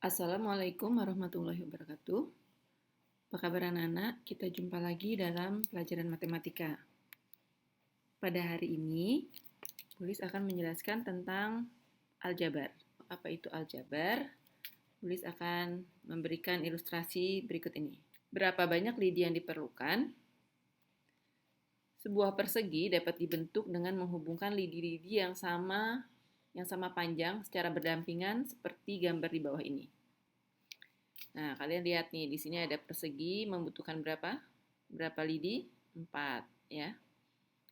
Assalamualaikum warahmatullahi wabarakatuh. Apa kabar anak-anak? Kita jumpa lagi dalam pelajaran matematika. Pada hari ini, Bulis akan menjelaskan tentang aljabar. Apa itu aljabar? Bulis akan memberikan ilustrasi berikut ini. Berapa banyak lidi yang diperlukan? Sebuah persegi dapat dibentuk dengan menghubungkan lidi-lidi yang sama panjang secara berdampingan seperti gambar di bawah ini. Nah, kalian lihat nih, di sini ada persegi membutuhkan berapa? Berapa lidi? 4, ya.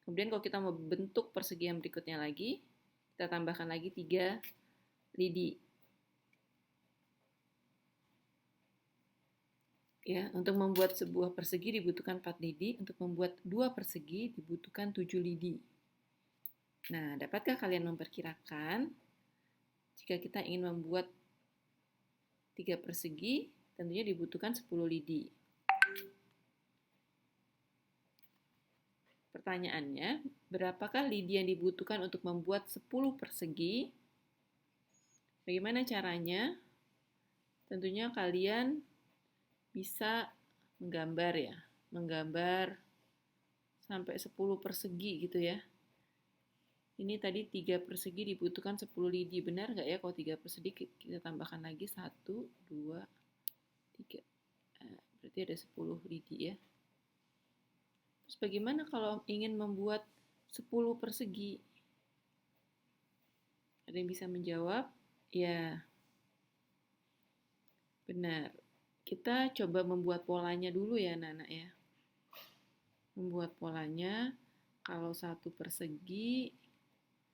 Kemudian kalau kita mau bentuk persegi yang berikutnya lagi, kita tambahkan lagi 3 lidi. Ya, untuk membuat sebuah persegi dibutuhkan 4 lidi, untuk membuat 2 persegi dibutuhkan 7 lidi. Nah, dapatkah kalian memperkirakan jika kita ingin membuat 3 persegi, tentunya dibutuhkan 10 lidi. Pertanyaannya, berapakah lidi yang dibutuhkan untuk membuat 10 persegi? Bagaimana caranya? Tentunya kalian bisa menggambar ya, menggambar sampai 10 persegi gitu ya. Ini tadi 3 persegi dibutuhkan 10 lidi, benar nggak ya? Kalau 3 persegi kita tambahkan lagi 1, 2, 3. Berarti ada 10 lidi ya. Terus bagaimana kalau ingin membuat 10 persegi? Ada yang bisa menjawab? Ya, benar. Kita coba membuat polanya dulu ya, anak-anak ya. Membuat polanya, kalau 1 persegi,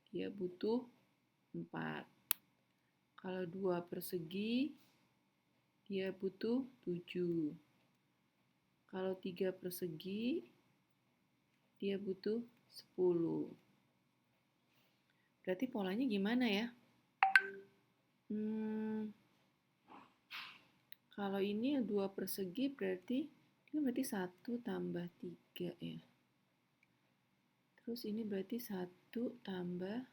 dia butuh 4. Kalau 2 persegi, dia butuh 7. Kalau 3 persegi, dia butuh 10. Berarti polanya gimana ya? Kalau ini 2 persegi berarti 1 tambah 3 ya. Terus ini berarti 1 tambah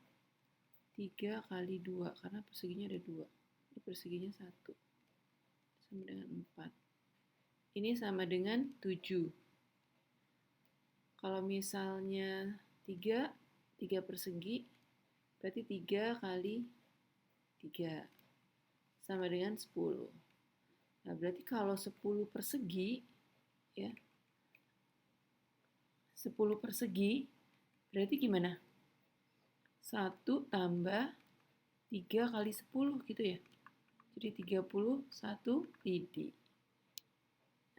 3 kali 2 karena perseginya ada 2. Ini perseginya 1. Sama dengan 4. Ini sama dengan 7. Kalau misalnya 3 persegi berarti 3 kali 3 sama dengan 10. Nah, berarti kalau 10 persegi ya. 10 persegi berarti gimana? 1 tambah 3 kali 10 gitu ya. Jadi 31 lidi.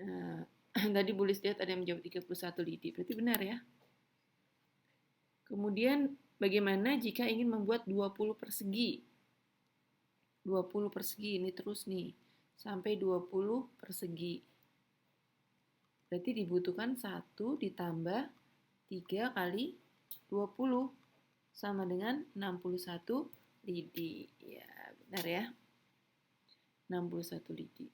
Nah, tadi Bulis lihat ada yang menjawab 31 lidi. Berarti benar ya. Kemudian bagaimana jika ingin membuat 20 persegi? 20 persegi ini terus nih. Sampai 20 persegi. Berarti dibutuhkan 1 ditambah 3 kali 20 sama dengan 61 lidi. Ya, benar ya. 61 lidi.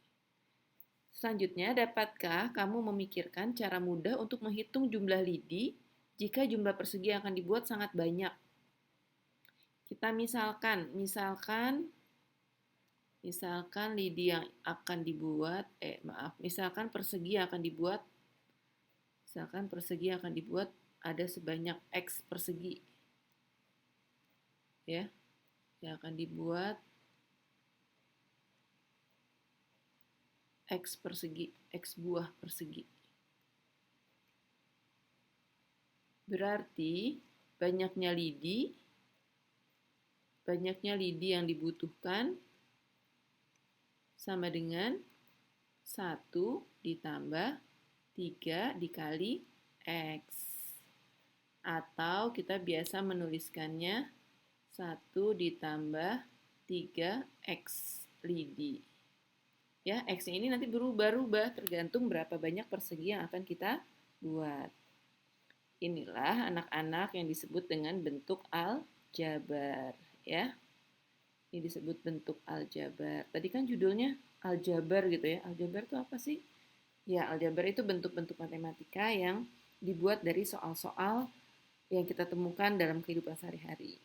Selanjutnya, dapatkah kamu memikirkan cara mudah untuk menghitung jumlah lidi jika jumlah persegi yang akan dibuat sangat banyak? Kita misalkan lidi yang akan dibuat, misalkan persegi yang akan dibuat, ada sebanyak X persegi. Ya, yang akan dibuat X persegi, X buah persegi. Berarti banyaknya lidi yang dibutuhkan sama dengan 1 ditambah 3 dikali X. Atau kita biasa menuliskannya 1 ditambah 3X lidi. Ya, X ini nanti berubah-ubah tergantung berapa banyak persegi yang akan kita buat. Inilah anak-anak yang disebut dengan bentuk aljabar, ya. Ini disebut bentuk aljabar. Tadi kan judulnya aljabar gitu ya. Aljabar itu apa sih? Ya, aljabar itu bentuk-bentuk matematika yang dibuat dari soal-soal yang kita temukan dalam kehidupan sehari-hari.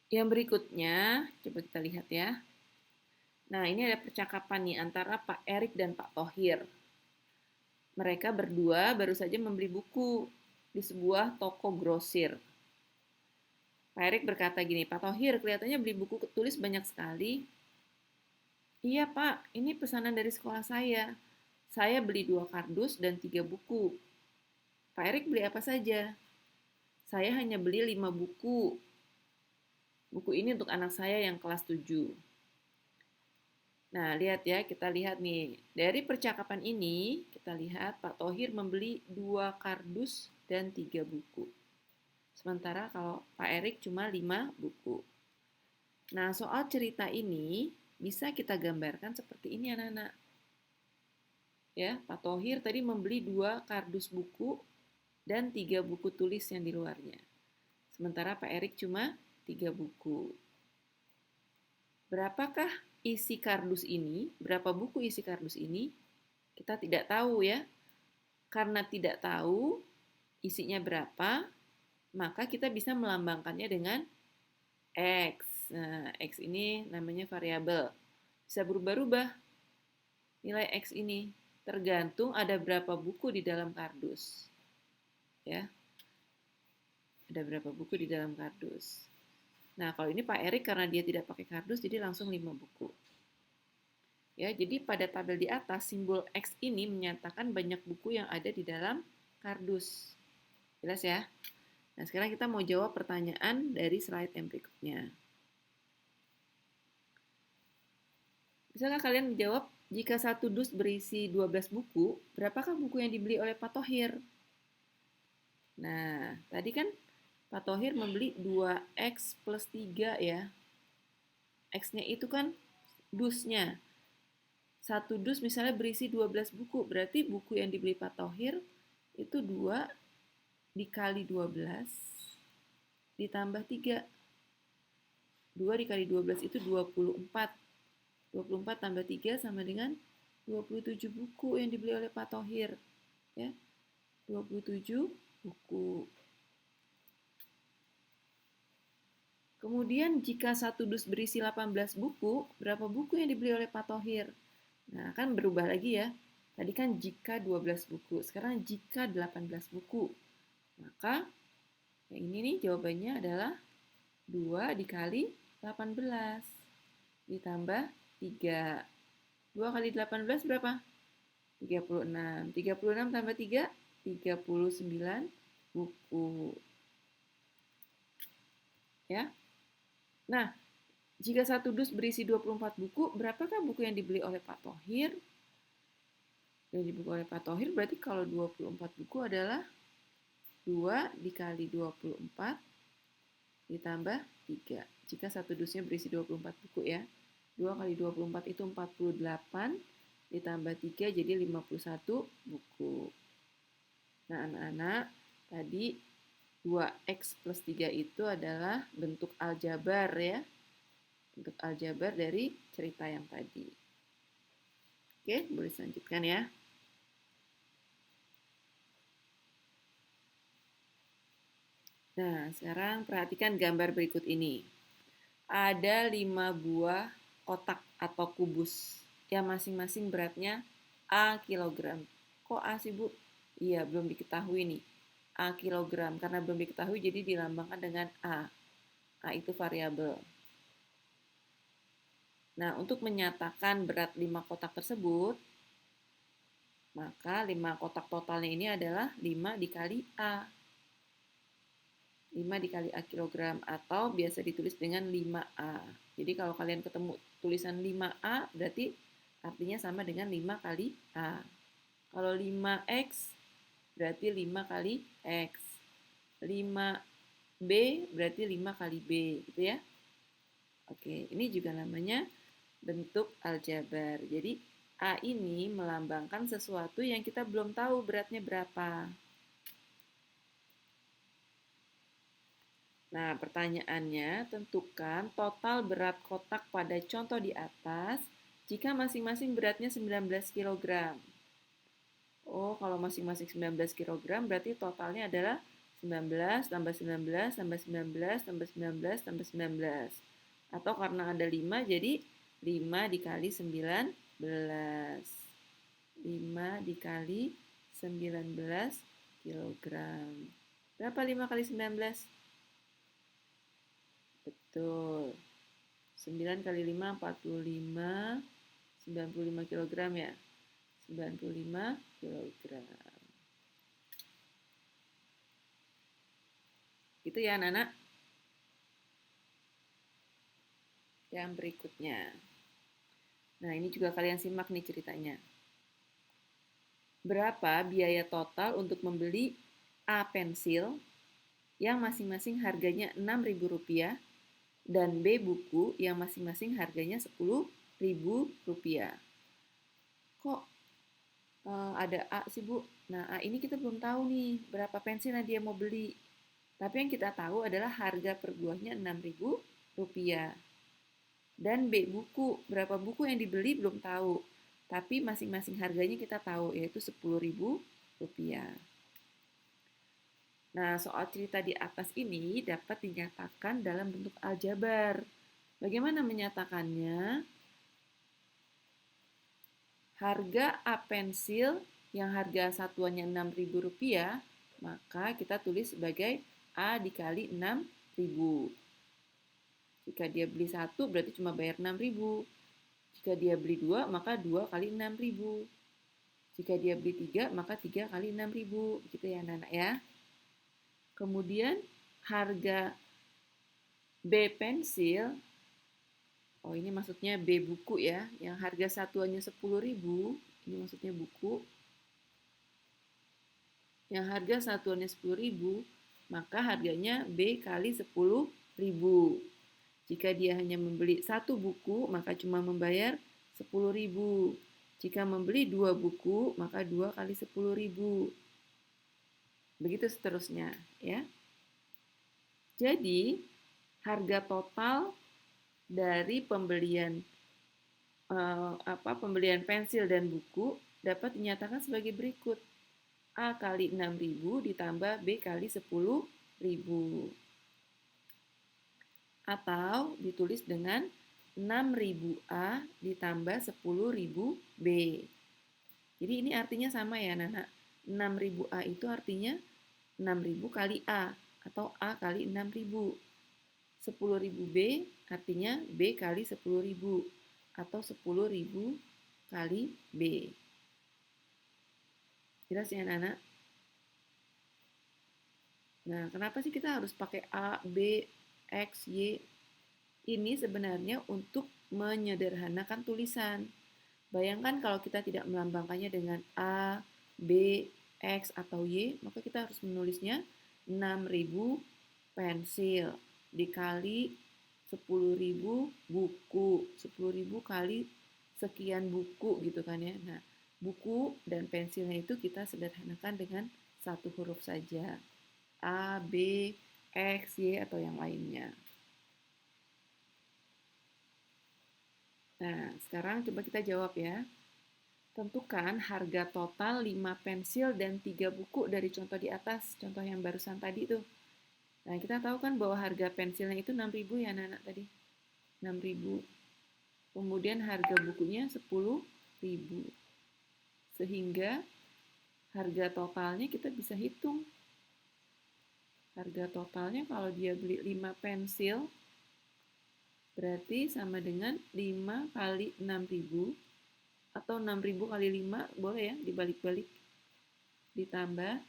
Yang berikutnya, coba kita lihat ya. Nah, ini ada percakapan nih antara Pak Erik dan Pak Thohir. Mereka berdua baru saja membeli buku di sebuah toko grosir. Pak Erik berkata gini, Pak Thohir, kelihatannya beli buku tulis banyak sekali. Iya Pak, ini pesanan dari sekolah saya. Saya beli 2 kardus dan 3 buku. Pak Erik beli apa saja? Saya hanya beli 5 buku. Buku ini untuk anak saya yang kelas 7. Nah, lihat ya, kita lihat nih. Dari percakapan ini, kita lihat Pak Thohir membeli 2 kardus dan 3 buku. Sementara kalau Pak Erik cuma 5 buku. Nah, soal cerita ini bisa kita gambarkan seperti ini anak-anak. Ya, Pak Thohir tadi membeli 2 kardus buku dan 3 buku tulis yang di luarnya. Sementara Pak Erik cuma 3 buku. Berapakah isi kardus ini? Berapa buku isi kardus ini? Kita tidak tahu ya. Karena tidak tahu isinya berapa, maka kita bisa melambangkannya dengan X. Nah, X ini namanya variabel. Bisa berubah-ubah nilai X ini. Tergantung ada berapa buku di dalam kardus. Ya. Ada berapa buku di dalam kardus. Nah, kalau ini Pak Erik karena dia tidak pakai kardus, jadi langsung 5 buku. Ya, jadi pada tabel di atas, simbol X ini menyatakan banyak buku yang ada di dalam kardus. Jelas ya? Nah, sekarang kita mau jawab pertanyaan dari slide yang berikutnya. Bisakah kalian menjawab, jika satu dus berisi 12 buku, berapakah buku yang dibeli oleh Pak Thohir? Nah, tadi kan Pak Thohir membeli 2X plus 3 ya. X-nya itu kan dusnya. Satu dus misalnya berisi 12 buku, berarti buku yang dibeli Pak Thohir itu 2 dikali 12 ditambah 3. 2 dikali 12 itu 24. 24 tambah 3 sama dengan 27 buku yang dibeli oleh Pak Thohir. Ya, 27 buku. Kemudian jika satu dus berisi 18 buku, berapa buku yang dibeli oleh Pak Thohir? Nah, kan berubah lagi ya. Tadi kan jika 12 buku, sekarang jika 18 buku. Maka yang ini nih jawabannya adalah 2 dikali 18 ditambah 3. 2 kali 18 berapa? 36. 36 tambah 3, 39 buku. Ya. Nah, jika satu dus berisi 24 buku, berapakah buku yang dibeli oleh Pak Thohir? Yang dibeli oleh Pak Thohir berarti kalau 24 buku adalah 2 dikali 24 ditambah 3. Jika satu dusnya berisi 24 buku ya. 2 kali 24 itu 48 ditambah 3 jadi 51 buku. Nah, anak-anak, tadi 2X plus 3 itu adalah bentuk aljabar ya. Bentuk aljabar dari cerita yang tadi. Oke, boleh selanjutkan ya. Nah, sekarang perhatikan gambar berikut ini. Ada 5 buah kotak atau kubus yang masing-masing beratnya A kilogram. Kok A sih, Bu? Iya, belum diketahui nih. A kilogram, karena belum diketahui jadi dilambangkan dengan A. A itu variabel. Nah, untuk menyatakan berat 5 kotak tersebut, maka 5 kotak totalnya ini adalah 5 dikali A. 5 dikali A kilogram atau biasa ditulis dengan 5A. Jadi kalau kalian ketemu tulisan 5A berarti artinya sama dengan 5 kali A. Kalau 5X berarti 5 kali X. 5B berarti 5 kali B gitu ya. Oke, ini juga namanya bentuk aljabar. Jadi A ini melambangkan sesuatu yang kita belum tahu beratnya berapa. Nah, pertanyaannya, tentukan total berat kotak pada contoh di atas jika masing-masing beratnya 19 kg. Oh, kalau masing-masing 19 kg berarti totalnya adalah 19 tambah 19 tambah 19 tambah 19 tambah 19. Atau karena ada 5 jadi 5 dikali 19. 5 dikali 19 kilogram. Berapa 5 kali 19? Betul. 9 kali 5, 45. 95 kilogram ya. 95 kilogram. Itu ya anak-anak. Yang berikutnya. Nah, ini juga kalian simak nih ceritanya. Berapa biaya total untuk membeli A pensil yang masing-masing harganya Rp6.000 dan B buku yang masing-masing harganya Rp10.000. Kok ada A sih, Bu? Nah, A ini kita belum tahu nih berapa pensil yang dia mau beli. Tapi yang kita tahu adalah harga per buahnya Rp6.000. Dan B buku, berapa buku yang dibeli belum tahu. Tapi masing-masing harganya kita tahu, yaitu Rp10.000. Nah, soal cerita di atas ini dapat dinyatakan dalam bentuk aljabar. Bagaimana menyatakannya? Harga A pensil yang harga satuannya Rp6.000, maka kita tulis sebagai A dikali 6.000. Jika dia beli 1, berarti cuma bayar 6.000. Jika dia beli 2, maka 2 kali 6.000. Jika dia beli 3, maka 3 kali 6.000. Gitu ya, anak-anak ya. Kemudian harga B pensil, oh ini maksudnya B buku ya, yang harga satuannya 10.000, ini maksudnya buku. Yang harga satuannya 10.000, maka harganya B kali 10.000. Jika dia hanya membeli 1 buku, maka cuma membayar 10.000. Jika membeli 2 buku, maka 2 kali 10.000. Begitu seterusnya, ya. Jadi, harga total dari pembelian pensil dan buku dapat dinyatakan sebagai berikut. A kali 6.000 ditambah B kali 10.000. Atau ditulis dengan 6.000 A ditambah 10.000 B. Jadi ini artinya sama ya, anak-anak. 6.000 A itu artinya 6.000 kali A atau A kali 6.000. 10.000 B artinya B kali 10.000 atau 10.000 kali B. Jelas ya, anak-anak? Nah, kenapa sih kita harus pakai A, B, X, Y? Ini sebenarnya untuk menyederhanakan tulisan. Bayangkan kalau kita tidak melambangkannya dengan A, B, X, atau Y, maka kita harus menulisnya 6.000 pensil dikali 10.000 buku. 10.000 kali sekian buku gitu kan ya. Nah, buku dan pensilnya itu kita sederhanakan dengan satu huruf saja. A, B, X, Y, atau yang lainnya. Nah, sekarang coba kita jawab ya. Tentukan harga total 5 pensil dan 3 buku dari contoh di atas, contoh yang barusan tadi tuh. Nah, kita tahu kan bahwa harga pensilnya itu 6.000 ya anak-anak tadi. 6.000. Kemudian harga bukunya 10.000. Sehingga harga totalnya kita bisa hitung. Harga totalnya kalau dia beli 5 pensil, berarti sama dengan 5 kali 6.000 atau 6.000 kali 5, boleh ya dibalik-balik. Ditambah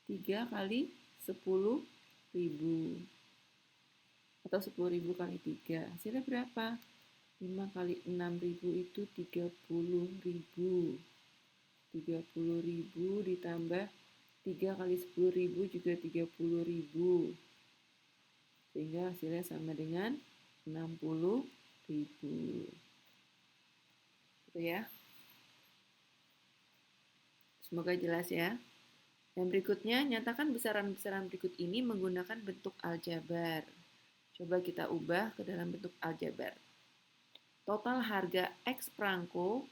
3 kali 10.000. Atau 10.000 kali 3. Hasilnya berapa? 5 kali 6.000 itu 30.000. 30.000 ditambah 3 kali 10.000 juga 30.000. Sehingga hasilnya sama dengan 60.000. Gitu ya. Semoga jelas ya. Yang berikutnya, nyatakan besaran-besaran berikut ini menggunakan bentuk aljabar. Coba kita ubah ke dalam bentuk aljabar. Total harga X perangko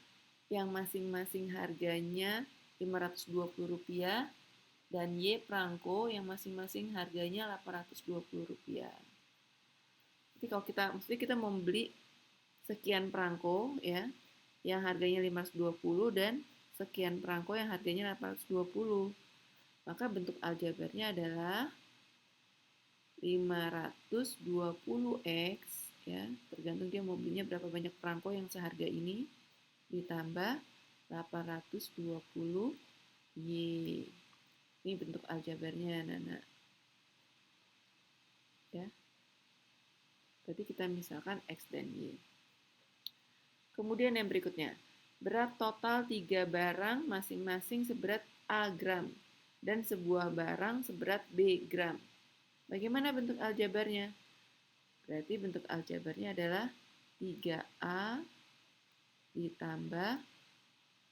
yang masing-masing harganya Rp520 dan Y perangko yang masing-masing harganya Rp820. Jadi kalau kita mau beli sekian perangko ya, yang harganya 520 dan sekian perangko yang harganya 820. Maka bentuk aljabarnya adalah 520X ya, tergantung dia mau belinya berapa banyak perangko yang seharga ini ditambah 820Y. Ini bentuk aljabarnya, anak-anak. Ya. Berarti kita misalkan X dan Y. Kemudian yang berikutnya, berat total 3 barang masing-masing seberat A gram dan sebuah barang seberat B gram. Bagaimana bentuk aljabarnya? Berarti bentuk aljabarnya adalah 3A ditambah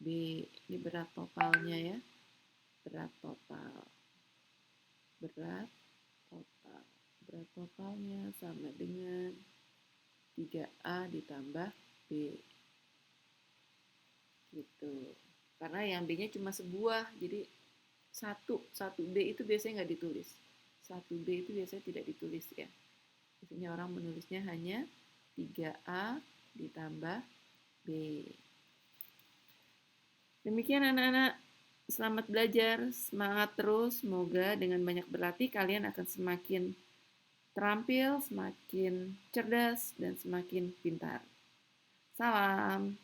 B. Ini berat totalnya ya. Berat total. Berat total. Berat totalnya sama dengan 3A ditambah B. Gitu. Karena yang B-nya cuma sebuah, jadi satu B itu biasanya nggak ditulis. 1B itu biasanya tidak ditulis ya. Biasanya orang menulisnya hanya 3A ditambah B. Demikian anak-anak, selamat belajar, semangat terus. Semoga dengan banyak berlatih kalian akan semakin terampil, semakin cerdas, dan semakin pintar. Salam.